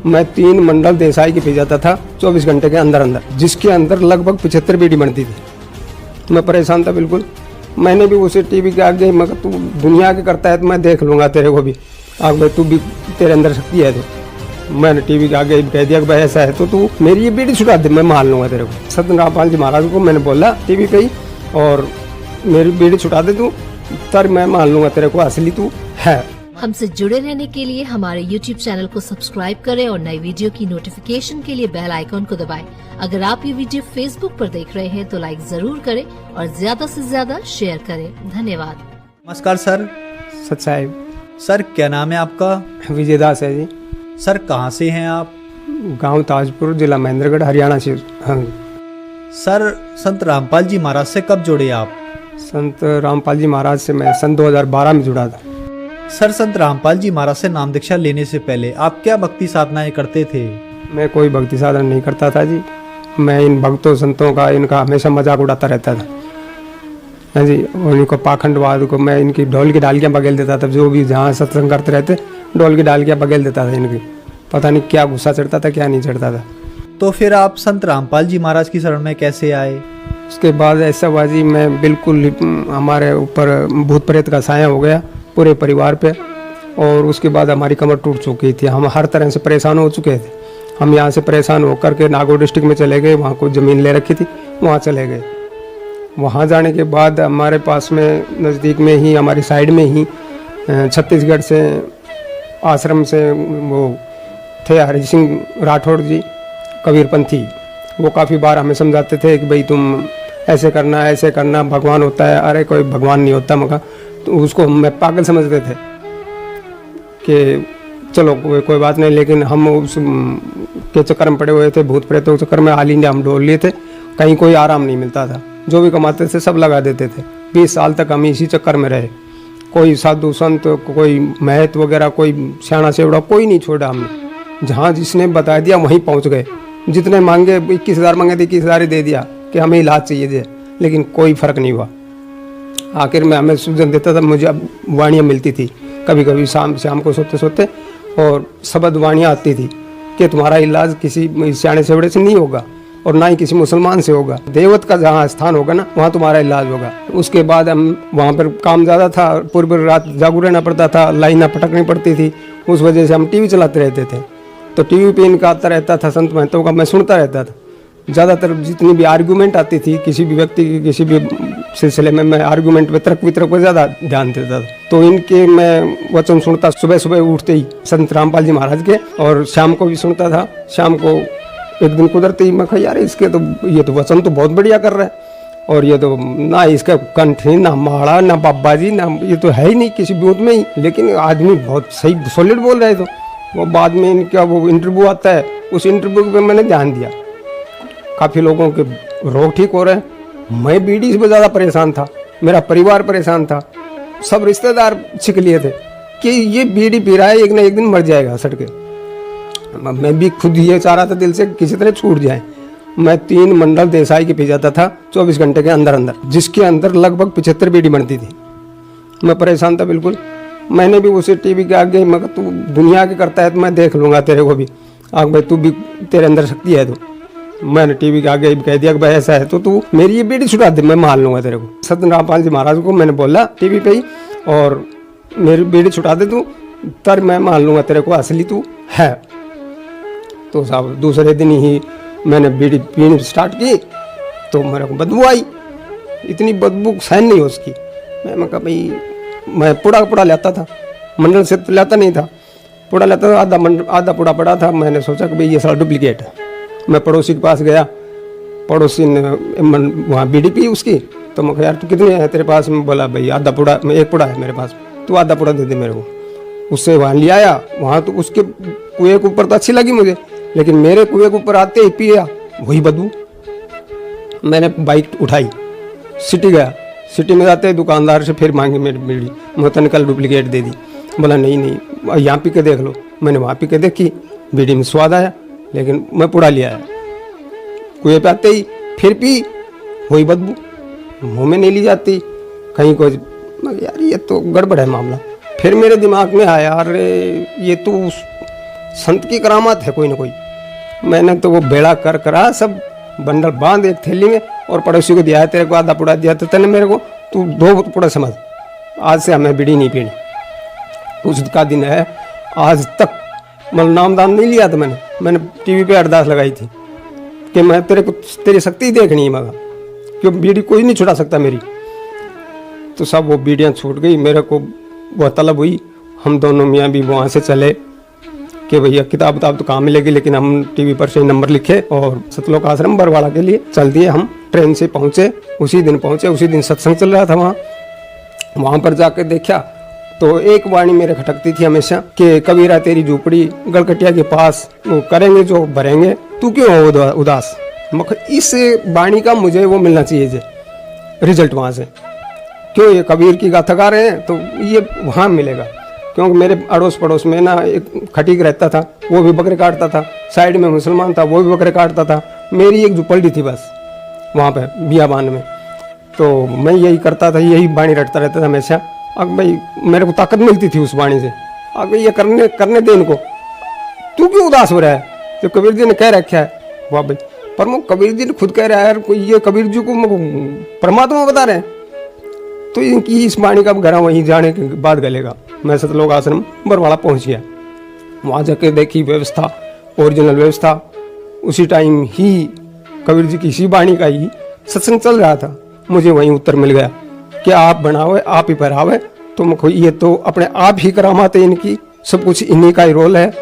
मैं 3 मंडल देसाई की पी जाता था 24 घंटे के अंदर अंदर, जिसके अंदर लगभग 75 बीडी बनती थी। मैं परेशान था बिल्कुल। मैंने भी उसे टीवी के आगे, मगर तू दुनिया के करता है तो मैं देख लूँगा तेरे को भी, आग भाई तू भी, तेरे अंदर शक्ति है। तो मैंने टीवी के आगे कह दिया कि भाई ऐसा है तो तू मेरी ये बीड़ी छुड़ा दे, मैं मान लूँगा तेरे को। सत्यनारायण रामपाल जी महाराज को मैंने बोला टीवी पे ही, और मेरी बीड़ी छुड़ा दे तू, तर मैं मान लूँगा तेरे को असली तू है। हमसे जुड़े रहने के लिए हमारे YouTube चैनल को सब्सक्राइब करें और नई वीडियो की नोटिफिकेशन के लिए बेल आइकॉन को दबाएं। अगर आप ये वीडियो Facebook पर देख रहे हैं तो लाइक जरूर करें और ज्यादा से ज्यादा शेयर करें। धन्यवाद। नमस्कार सर। सच साहिब। सर क्या नाम है आपका? विजय दास है जी। सर कहाँ से हैं आप? गांव ताजपुर, जिला महेंद्रगढ़, हरियाणा से। हाँ। सर संत रामपाल जी महाराज से कब जुड़े आप? संत रामपाल जी महाराज से मैं सन 2012 में जुड़ा था। सर संत रामपाल जी महाराज से नाम दीक्षा लेने से पहले आप क्या भक्ति साधनाएं करते थे? मैं कोई भक्ति साधन नहीं करता था जी। मैं इन भक्तों संतों का, इनका हमेशा मजाक उड़ाता रहता था। हाँ जी, और इनको पाखंडवाद को मैं इनकी ढोल की डालियाँ बगेल देता था। जो भी जहाँ सत्संग करते रहते ढोल की डालियाँ बगेल देता था इनकी। पता नहीं क्या गुस्सा चढ़ता था, क्या नहीं चढ़ता था। तो फिर आप संत रामपाल जी महाराज की शरण में कैसे आए? उसके बाद ऐसा हुआ जी, मैं बिल्कुल हमारे ऊपर भूत प्रेत का साया हो गया पूरे परिवार पे। और उसके बाद हमारी कमर टूट चुकी थी, हम हर तरह से परेशान हो चुके थे। हम यहाँ से परेशान होकर के नागौर डिस्ट्रिक्ट में चले गए, वहाँ कुछ ज़मीन ले रखी थी, वहाँ चले गए। वहाँ जाने के बाद हमारे पास में नज़दीक में ही, हमारी साइड में ही छत्तीसगढ़ से आश्रम से वो थे हरि सिंह राठौड़ जी, कबीरपंथी। वो काफ़ी बार हमें समझाते थे कि भाई तुम ऐसे करना, भगवान होता है। अरे कोई भगवान नहीं होता, मगर तो उसको मैं पागल समझते थे कि चलो कोई बात नहीं। लेकिन हम उस के चक्कर में पड़े हुए थे, भूत प्रेतों के चक्कर में ऑल इंडिया हम डोल लिए थे। कहीं कोई आराम नहीं मिलता था, जो भी कमाते थे सब लगा देते थे। 20 साल तक हम इसी चक्कर में रहे। कोई साधु संत, कोई महत वगैरह, कोई सियाणा सेवड़ा, कोई नहीं छोड़ा हमने। जहाँ जिसने बता दिया वहीं पहुँच गए। जितने मांगे 21,000 मांगे थे, 21,000 ही दे दिया कि हमें इलाज चाहिए थे, लेकिन कोई फ़र्क नहीं हुआ। आखिर में हमें सूजन देता था, मुझे वाणियाँ मिलती थी कभी कभी शाम को सोते सोते, और शब्द वाणियाँ आती थी कि तुम्हारा इलाज किसी सियाणे सेवड़े से नहीं होगा और ना ही किसी मुसलमान से होगा। देवत का जहाँ स्थान होगा ना, वहाँ तुम्हारा इलाज होगा। उसके बाद हम वहाँ पर काम ज़्यादा था, पूरी रात जागू रहना पड़ता था, लाइनें पटकनी पड़ती थी। उस वजह से हम टीवी चलाते रहते थे। तो टीवी पे इनका आता रहता था, संत महंतों का मैं सुनता रहता था। ज़्यादातर जितनी भी आर्गूमेंट आती थी किसी भी व्यक्ति की, किसी भी सिलसिले में, मैं आर्गूमेंट पे, तर्क वितर्क पर ज़्यादा ध्यान देता था। तो इनके मैं वचन सुनता सुबह सुबह उठते ही, संत रामपाल जी महाराज के, और शाम को भी सुनता था। शाम को एक दिन कुदरती ही मैं कहा यार इसके तो, ये तो वचन तो बहुत बढ़िया कर रहा है, और ये तो ना इसका कंठ, ना माड़ा, ना बाबा जी, ना ये तो है ही नहीं किसी बूथ में ही, लेकिन आदमी बहुत सही सॉलिड बोल रहे। तो वो बाद में इनका वो इंटरव्यू आता है, उस इंटरव्यू पे मैंने ध्यान दिया, काफ़ी लोगों के रोग ठीक हो रहे हैं। मैं बीड़ी से ज़्यादा परेशान था, मेरा परिवार परेशान था, सब रिश्तेदार छिक लिए थे कि ये बीड़ी पी रहा है, एक ना एक दिन मर जाएगा सड़ के। मैं भी खुद ये चाह रहा था दिल से किसी तरह छूट जाए। मैं 3 मंडल देसाई की पी जाता था 24 घंटे के अंदर अंदर, जिसके अंदर लगभग 75 बीड़ी बनती थी। मैं परेशान था बिल्कुल। मैंने भी उसे टीवी के आगे, मगर तू दुनिया के करता है तो मैं देख लूँगा तेरे को भी, आग भाई तू भी, तेरे अंदर शक्ति है। तो मैंने टीवी के आगे कह दिया कि भाई ऐसा है तो तू मेरी ये बीड़ी छुड़ा दे, मैं मान लूँगा तेरे को। सत्यनारायण रामपाल जी महाराज को मैंने बोला टीवी पे ही, और मेरी बीड़ी छुड़ा दे तू, तर मैं मान लूँगा तेरे को असली तू है। तो साहब दूसरे दिन ही मैंने बीड़ी पीनी स्टार्ट की तो मेरे को बदबू आई। इतनी बदबू सहन नहीं हो उसकी। मैं कहा भाई, मैं पुड़ा लेता था, मंडल से तो लेता नहीं था, पुड़ा लेता था, आधा पुड़ा पड़ा था। मैंने सोचा कि भाई ये सारा डुप्लीकेट है। मैं पड़ोसी के पास गया, पड़ोसी ने वहाँ बीड़ी पी उसकी। तो मैं कहा यार तू कितने हैं तेरे पास में? बोला भाई आधा पुड़ा, एक पुड़ा है मेरे पास, तू आधा पुड़ा दे दे मेरे को। उससे वहाँ ले आया। वहाँ तो उसके कुएँ के ऊपर तो अच्छी लगी मुझे, लेकिन मेरे कुएँ के ऊपर आते ही पिया वही बदबू। मैंने बाइक उठाई, सिटी गया। सिटी में जाते ही दुकानदार से फिर मांगी मेरी बीड़ी, मैं तो निकल डुप्लीकेट दे दी। बोला नहीं यहाँ पी के देख लो। मैंने वहाँ पी के देखी, बीड़ी में स्वाद आया, लेकिन मैं पुड़ा लिया है। कुएँ पे आते ही फिर पी वही बदबू, मुँह में नहीं ली जाती कहीं को। यार ये तो गड़बड़ है मामला। फिर मेरे दिमाग में आया, अरे ये तो संत की करामात है कोई ना कोई। मैंने तो वो बेड़ा कर करा सब बंडल बांध एक थैली में और पड़ोसी को दिया है, तेरे को आधा पुड़ा दिया तो तेने मेरे को, तू 2 पुड़ा समझ, आज से हमें बीड़ी नहीं पीनी। उस का दिन है, आज तक मतलब नामदान नहीं लिया था मैंने टीवी पे अरदास लगाई थी कि मैं तेरी शक्ति देखनी है मगा, क्यों बीड़ी कोई नहीं छुड़ा सकता मेरी। तो सब वो बीड़ियाँ छूट गई, मेरे को बहुत तलब हुई। हम दोनों मियाँ भी वहाँ से चले कि भैया किताब तो कहाँ मिलेगी, लेकिन हम टीवी पर से नंबर लिखे और सतलोक आश्रम बरवाड़ा के लिए चल दिए। हम ट्रेन से पहुँचे, उसी दिन पहुँचे, उसी दिन सत्संग चल रहा था वहाँ पर जाकर देखा तो एक वाणी मेरे खटकती थी हमेशा कि कबीरा तेरी झोपड़ी गलकटिया के पास, वो करेंगे जो भरेंगे, तू क्यों हो उदास। इस वाणी का मुझे वो मिलना चाहिए रिजल्ट वहाँ से, क्यों ये कबीर की गाथा गा रहे हैं तो ये वहाँ मिलेगा। क्योंकि मेरे अड़ोस पड़ोस में ना एक खटीक रहता था, वो भी बकरे काटता था, साइड में मुसलमान था, वो भी बकरे काटता था। मेरी एक झुपड़ी थी बस वहाँ पे बियाबान में, तो मैं यही करता था, यही बाणी रटता रहता था हमेशा। अब भाई मेरे को ताकत मिलती थी उस बाणी से, अब ये करने दे इनको, तू क्यों उदास हो रहा है, जो कबीर जी ने कह रखा है। वाह भाई, पर वो कबीर जी ने खुद कह रहा है यार, कोई ये कबीर जी को परमात्मा बता रहे हैं, तो इनकी इस वाणी का घर वहीं जाने के बाद गलेगा। मैं सतलोक आश्रम बरवाड़ा पहुंच गया, वहाँ जाके देखी व्यवस्था, ओरिजिनल व्यवस्था। उसी टाइम ही कबीर जी की इसी वाणी का ही सत्संग चल रहा था। मुझे वहीं उत्तर मिल गया कि आप बनावे आप ही पहरावे, तो ये तो अपने आप ही करामात है इनकी, सब कुछ इन्हीं का ही रोल है।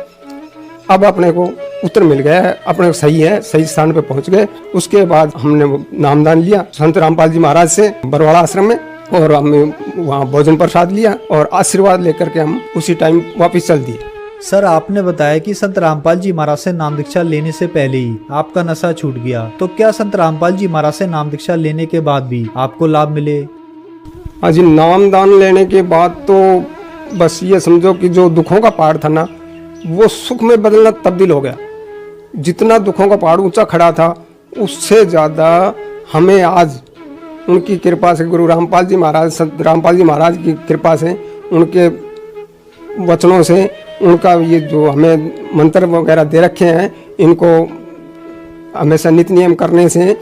अब अपने को उत्तर मिल गया है, अपने को सही है, सही स्थान पे पहुंच गए। उसके बाद हमने नामदान लिया संत रामपाल जी महाराज से बरवाड़ा आश्रम में, और हमने वहाँ भोजन प्रसाद लिया और आशीर्वाद लेकर के हम उसी टाइम वापस चल दिए। सर, आपने बताया कि संत रामपाल जी महाराज से नाम दीक्षा लेने से पहले ही आपका नशा छूट गया, तो क्या संत रामपाल जी महाराज से नाम दीक्षा लेने के बाद भी आपको लाभ मिले? हाँ जी, नामदान लेने के बाद तो बस ये समझो कि जो दुखों का पहाड़ था ना, वो सुख में बदलना तब्दील हो गया। जितना दुखों का पहाड़ ऊंचा खड़ा था, उससे ज़्यादा हमें आज उनकी कृपा से, गुरु रामपाल जी महाराज, संत रामपाल जी महाराज की कृपा से, उनके वचनों से, उनका ये जो हमें मंत्र वगैरह दे रखे हैं, इनको हमेशा नित्य नियम करने से,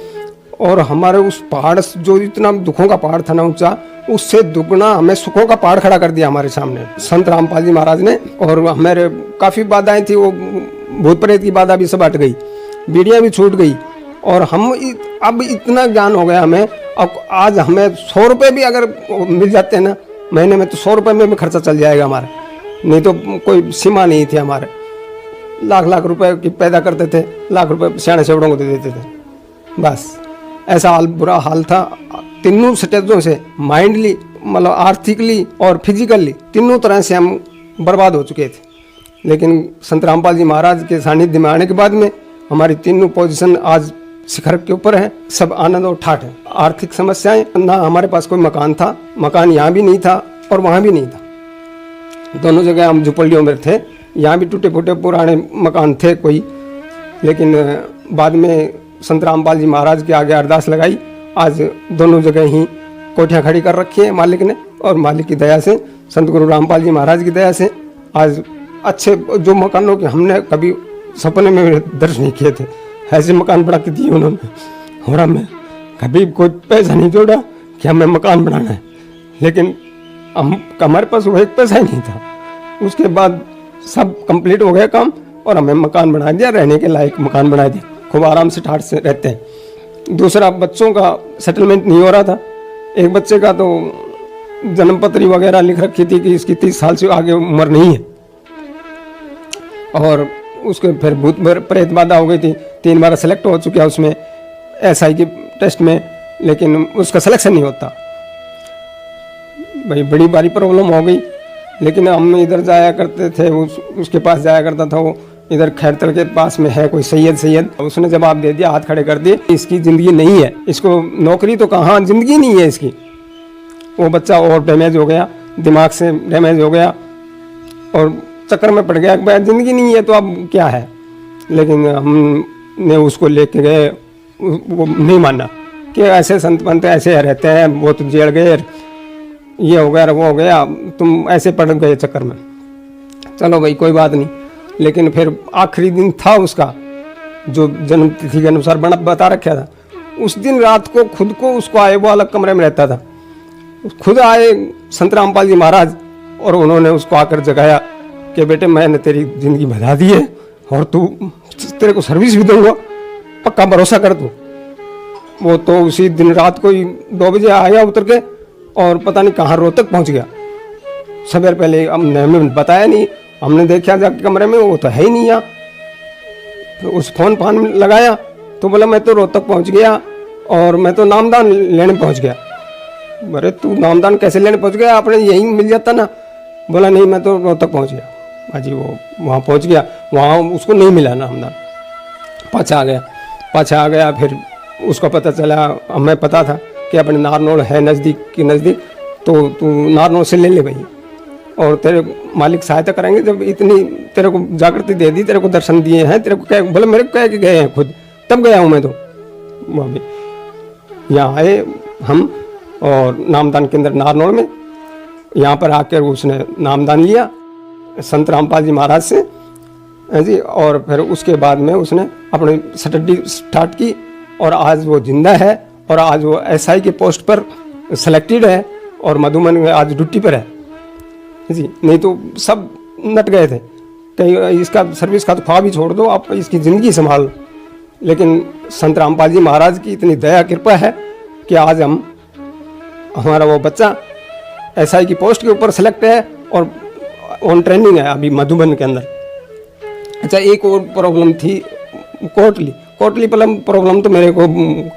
और हमारे उस पहाड़ जो इतना दुखों का पहाड़ था ना ऊंचा, उससे दुगना हमें सुखों का पहाड़ खड़ा कर दिया हमारे सामने संत रामपाल जी महाराज ने। और हमारे काफ़ी बाधाएं थी, वो भूत प्रेत की बाधा भी सब हट गई, बीड़ियाँ भी छूट गई, और हम अब इतना ज्ञान हो गया हमें। अब आज हमें 100 रुपये भी अगर मिल जाते हैं ना महीने में, तो 100 रुपये में भी खर्चा चल जाएगा हमारा, नहीं तो कोई सीमा नहीं थी हमारे। लाख रुपए की पैदा करते थे, लाख रुपए सियाने सेवड़ों को दे देते थे, बस ऐसा बुरा हाल था। तीनों स्टेजों से, माइंडली मतलब आर्थिकली और फिजिकली, तीनों तरह से हम बर्बाद हो चुके थे। लेकिन संत रामपाल जी महाराज के सानिध्य में आने के बाद में हमारी तीनों पोजीशन आज शिखर के ऊपर है, सब आनंद और ठाठ है। आर्थिक समस्याएं ना, हमारे पास कोई मकान था, मकान यहाँ भी नहीं था और वहाँ भी नहीं था, दोनों जगह हम झुपड़ियों में थे। यहाँ भी टूटे फूटे पुराने मकान थे कोई, लेकिन बाद में संत रामपाल जी महाराज के आगे अरदास लगाई, आज दोनों जगह ही कोठियाँ खड़ी कर रखी हैं मालिक ने, और मालिक की दया से, संत गुरु रामपाल जी महाराज की दया से आज अच्छे जो मकानों के हमने कभी सपने में दर्शन नहीं किए थे, ऐसे मकान बना के दिए उन्होंने। और हमें कभी कोई पैसा नहीं जोड़ा कि हमें मकान बनाना है, लेकिन हमारे पास वो एक पैसा ही नहीं था। उसके बाद सब कंप्लीट हो गया काम, और हमें मकान बना दिया, रहने के लायक मकान बना दिया, खूब आराम से ठाठ से रहते हैं। दूसरा, बच्चों का सेटलमेंट नहीं हो रहा था। एक बच्चे का तो जन्मपत्री वगैरह लिख रखी थी कि इसकी 30 साल से आगे उम्र नहीं है, और उसके फिर भूत प्रेत बाधा हो गई थी। 3 बार सेलेक्ट हो चुका उसमें SI के टेस्ट में, लेकिन उसका सिलेक्शन नहीं होता। भाई बड़ी बारी प्रॉब्लम हो गई, लेकिन हम इधर जाया करते थे, उसके पास जाया करता था। वो इधर खैरतल के पास में है कोई सैयद, उसने जवाब दे दिया, हाथ खड़े कर दिए, इसकी ज़िंदगी नहीं है, इसको नौकरी तो कहाँ, ज़िंदगी नहीं है इसकी। वो बच्चा और डैमेज हो गया, दिमाग से डैमेज हो गया, और चक्कर में पड़ गया कि भाई ज़िंदगी नहीं है तो अब क्या है। लेकिन हमने उसको लेके गए, वो नहीं माना कि ऐसे संत पंत ऐसे रहते हैं, वो तो जेल गए, ये हो गया वो हो गया, तुम ऐसे पड़ गए चक्कर में। चलो भाई कोई बात नहीं, लेकिन फिर आखिरी दिन था उसका जो जन्म तिथि के अनुसार बता रखा था, उस दिन रात को खुद को उसको आए, वो अलग कमरे में रहता था, खुद आए संत रामपाल जी महाराज और उन्होंने उसको आकर जगाया कि बेटे मैंने तेरी ज़िंदगी बधा दी है और तू तेरे को सर्विस भी दूंगा, पक्का भरोसा कर तू। वो तो उसी दिन रात को ही 2 बजे आया उतर के और पता नहीं कहाँ रोहतक पहुँच गया। सवेर पहले हमने हमें बताया नहीं, हमने देखा जाके कमरे में वो तो है ही नहीं यहाँ। तो उस फोन लगाया तो बोला मैं तो रोहतक पहुँच गया और मैं तो नामदान लेने पहुँच गया। अरे तू नामदान कैसे लेने पहुँच गया, आपने यहीं मिल जाता ना। बोला नहीं मैं तो रोहतक पहुँच गया। हाजी वो वहाँ पहुँच गया, वहाँ उसको नहीं मिला नामदान, पाछा आ गया। फिर उसको पता चला, हमें पता था कि अपने नारनौल है नज़दीक, तो तू नारनौल से ले ले भाई और तेरे मालिक सहायता करेंगे। जब इतनी तेरे को जागृति दे दी, तेरे को दर्शन दिए हैं, तेरे को क्या बोले मेरे को कह के गए हैं, खुद तब गया हूँ मैं तो। यहाँ आए हम और नामदान केंद्र नारनौल में, यहाँ पर आकर उसने नामदान लिया संत रामपाल जी महाराज से जी। और फिर उसके बाद में उसने अपनी स्टडी स्टार्ट की और आज वो जिंदा है और आज वो SI के पोस्ट पर सेलेक्टेड है और मधुबन में आज ड्यूटी पर है जी। नहीं तो सब नट गए थे, कहीं इसका सर्विस का तो ख्वाब ही छोड़ दो, आप इसकी ज़िंदगी संभाल। लेकिन संत रामपाल जी महाराज की इतनी दया कृपा है कि आज हमारा वो बच्चा SI की पोस्ट के ऊपर सेलेक्ट है और ऑन ट्रेनिंग है अभी मधुबन के अंदर। अच्छा, एक और प्रॉब्लम थी, कोटली प्रॉब्लम तो मेरे को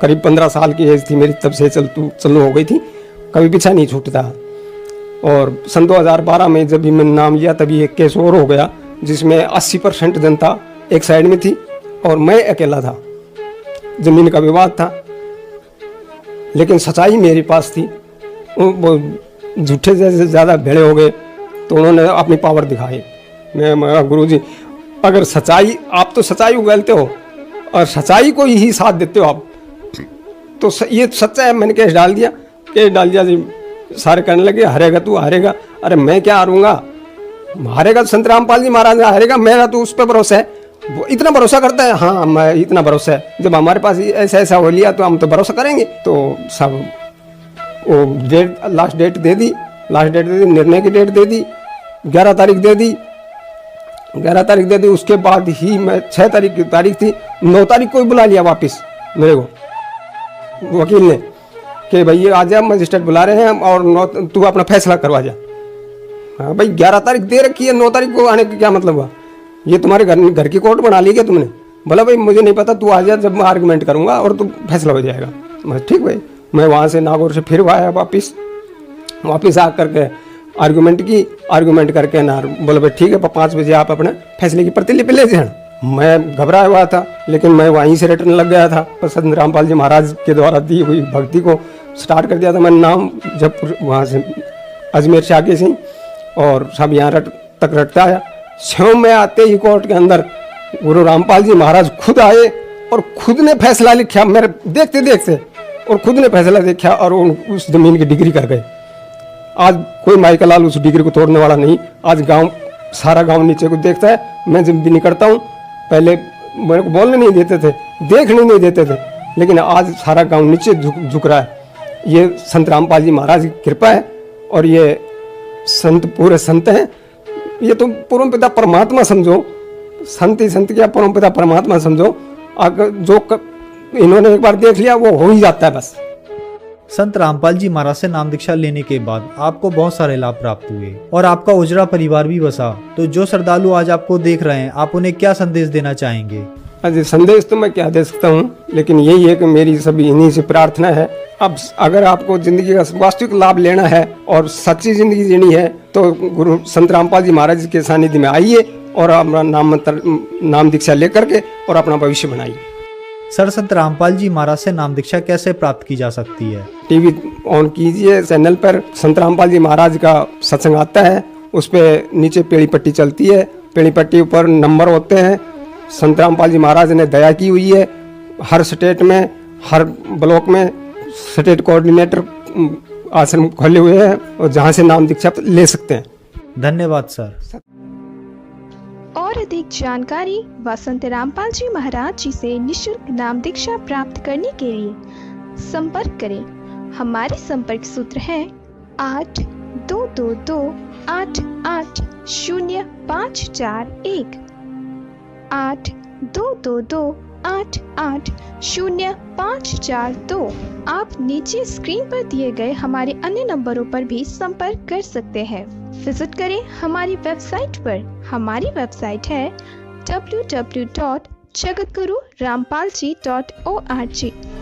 करीब 15 साल की एज थी मेरी, तब से चलू हो गई थी, कभी पीछा नहीं छूटता। और सन 2012 में जब भी मैंने नाम लिया तभी एक केस और हो गया जिसमें 80% जनता एक साइड में थी और मैं अकेला था। ज़मीन का विवाद था लेकिन सच्चाई मेरे पास थी। वो झूठे जैसे ज़्यादा भेड़े हो गए तो उन्होंने अपनी पावर दिखाई। मैं गुरुजी अगर सच्चाई, आप तो सच्चाई उगलते हो और सच्चाई को ही साथ देते हो आप, तो ये सच्चा है। मैंने केस डाल दिया जी। सारे कहने लगे हारेगा तू हारेगा। अरे मैं क्या हारूंगा, हारेगा संत रामपाल जी महाराज हारेगा, मेरा तो उस पर भरोसा है। वो इतना भरोसा करता है, हाँ मैं इतना भरोसा है। जब हमारे पास ऐसा हो लिया तो हम तो भरोसा करेंगे। तो सब वो लास्ट डेट दे दी, निर्णय की डेट दे दी, 11 तारीख दे दी। 11 तारीख दे दी, उसके बाद ही मैं 6 तारीख की तारीख थी, 9 तारीख को ही बुला लिया वापस मेरे को वकील ने कि भाई ये आ जा, मजिस्ट्रेट बुला रहे हैं और तू अपना फैसला करवा जा। हाँ भाई 11 तारीख दे रखी है, 9 तारीख को आने का क्या मतलब हुआ? ये तुम्हारे घर की कोर्ट बना ली क्या तुमने? बोला भाई मुझे नहीं पता, तू आ जा, जब मैं आर्गूमेंट करूँगा और तू फैसला हो जाएगा। मैं ठीक भाई। मैं वहाँ से नागौर से फिर आया वापस आ करके आर्गूमेंट करके ना बोले भाई ठीक है 5 बजे आप अपने फैसले की प्रतिलिपि ले जाए। मैं घबराया हुआ था लेकिन मैं वहीं से रिटर्न लग गया था। संत रामपाल जी महाराज के द्वारा दी हुई भक्ति को स्टार्ट कर दिया था। मैंने नाम जब वहाँ से अजमेर से आगे से और सब यहाँ तक रटता आया। 6 में आते ही कोर्ट के अंदर गुरु रामपाल जी महाराज खुद आए और खुद ने फैसला लिखा मेरे देखते और खुद ने फैसला देखा और उस जमीन की डिग्री कर गए। आज कोई माइका लाल उस डिग्री को तोड़ने वाला नहीं। आज सारा गांव नीचे को देखता है। मैं जब भी निकलता हूँ पहले मेरे को बोलने नहीं देते थे, देखने नहीं देते थे, लेकिन आज सारा गांव नीचे झुक रहा है। ये संत रामपाल जी महाराज की कृपा है और ये पूरे संत हैं। ये तो परम पिता परमात्मा समझो, संत ही संत क्या, परम पिता परमात्मा समझो। अगर जो इन्होंने एक बार देख लिया वो हो ही जाता है बस। संत रामपाल जी महाराज से नाम दीक्षा लेने के बाद आपको बहुत सारे लाभ प्राप्त हुए और आपका उजड़ा परिवार भी बसा। तो जो श्रद्धालु आज आपको देख रहे हैं, आप उन्हें क्या संदेश देना चाहेंगे? अजय संदेश तो मैं क्या दे सकता हूँ, लेकिन यही है कि मेरी सभी इन्हीं से प्रार्थना है। अब अगर आपको जिंदगी का वास्तविक लाभ लेना है और सच्ची जिंदगी जीनी है तो गुरु संत रामपाल जी महाराज के सानिध्य में आइए और अपना नाम दीक्षा लेकर के और अपना भविष्य बनाइए। सर, संत रामपाल जी महाराज से नाम दीक्षा कैसे प्राप्त की जा सकती है? टीवी ऑन कीजिए, चैनल पर संत रामपाल जी महाराज का सत्संग आता है, उस पर नीचे पीली पट्टी चलती है, पीली पट्टी ऊपर नंबर होते हैं। संत रामपाल जी महाराज ने दया की हुई है, हर स्टेट में हर ब्लॉक में स्टेट कोऑर्डिनेटर आश्रम खोले हुए हैं और जहाँ से नाम दीक्षा ले सकते हैं। धन्यवाद सर। और और अधिक जानकारी व संत रामपाल जी महाराज जी से निःशुल्क नाम दीक्षा प्राप्त करने के लिए संपर्क करें। हमारे संपर्क सूत्र हैं 8222880541 8222880542। आप नीचे स्क्रीन पर दिए गए हमारे अन्य नंबरों पर भी संपर्क कर सकते हैं। विजिट करें हमारी वेबसाइट पर। हमारी वेबसाइट है www.jagatgururampalji.org।